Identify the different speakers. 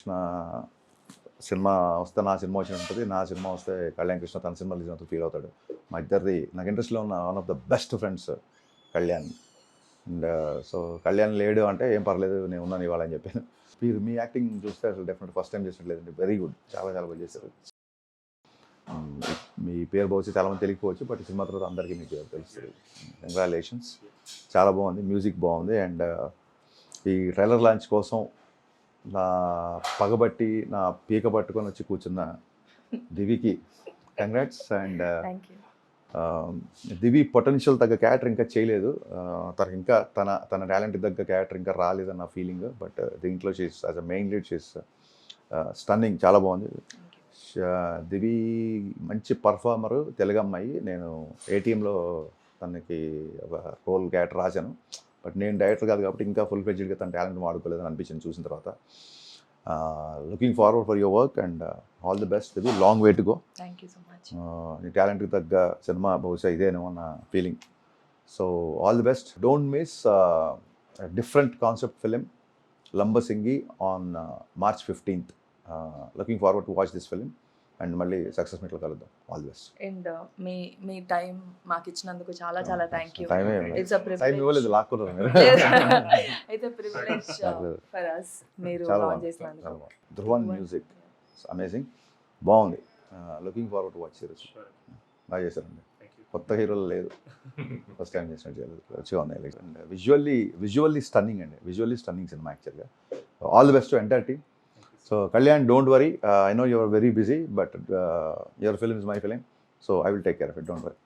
Speaker 1: Krishna cinema వస్తే నా cinema వచ్చినట్టు ఉంటుంది, నా సినిమా వస్తే కళ్యాణ్ కృష్ణ తన సినిమా రిలీజ్ అవుతుంది ఫీల్ అవుతాడు. మా ఇద్దరిది నాకు ఇండస్ట్రీలో ఉన్న one of the best friends Kalyan. And so Kalyan లేడు అంటే ఏం పర్లేదు నేను ఉన్నాను ఇవాళ అని చెప్పాను. మీరు మీ యాక్టింగ్ చూస్తే అసలు డెఫినెట్ ఫస్ట్ టైం చేసినట్లేదండి, వెరీ గుడ్, చాలా చాలా బాగా చేశారు. మీ పేరు బహుశా చాలామంది తెలియకపోవచ్చు, బట్ సినిమా తర్వాత అందరికీ మీ పేరు తెలుస్తుంది. కంగ్రాచులేషన్స్, చాలా బాగుంది, మ్యూజిక్ బాగుంది. అండ్ ఈ ట్రైలర్ లాంచ్ కోసం నా పగబట్టి నా పీక పట్టుకొని వచ్చి కూర్చున్న దివికి కంగ్రాట్స్. అండ్ దివి పొటెన్షియల్ తగ్గ క్యారెక్టర్ ఇంకా చేయలేదు, తనకి ఇంకా తన టాలెంట్ తగ్గ క్యారెక్టర్ ఇంకా రాలేదన్న ఫీలింగ్. బట్ దీంట్లో she's as a main lead she's stunning, చాలా బాగుంది. దివి మంచి పర్ఫార్మరు, తెలుగు అమ్మాయి. నేను ఏటీఎంలో తనకి ఒక రోల్ క్యారెక్టర్ రాశాను, బట్ నేను డైరెక్టర్ కాదు కాబట్టి ఇంకా ఫుల్ ఫ్లెడ్జ్డ్గా తన టాలెంట్ వాడుకోలేదని అనిపించింది చూసిన తర్వాత. Looking forward for your work and all the best. Divi, long way to go.
Speaker 2: Thank you so much.
Speaker 1: నీ టాలెంట్కి తగ్గ సినిమా బహుశా ఇదేనేమో నా feeling. So all the best. Don't miss different concept film Lambasingi on March 15th. Looking forward to watch this film and మళ్ళీ success మీట్లో కలుద్దాం. All the best.
Speaker 2: And me time మాకు ఇచ్చినందుకు చాలా చాలా thank you. It's a
Speaker 1: time
Speaker 2: privilege.
Speaker 1: ఇవ్వలేదు, లాక్కున్నారు మీరు.
Speaker 2: It's a privilege for us మీరు లాంచ్ చేసినందుకు.
Speaker 1: ధ్రువన్ మ్యూజిక్ అమేజింగ్, బాగుంది. Looking forward to watch series. బాగా చేశారండి, కొత్త హీరోలు లేదు, ఫస్ట్ టైం చేసినట్టు చేయలేదు, మంచిగా ఉన్నాయి. అండ్ విజువల్లీ స్టన్నింగ్ అండి, విజువల్లీ స్టన్నింగ్ సినిమా యాక్చువల్గా. All the best to entire team. So Kalyan, don't worry. I know you are very busy, but your film is my film, so I will take care of it. Don't worry.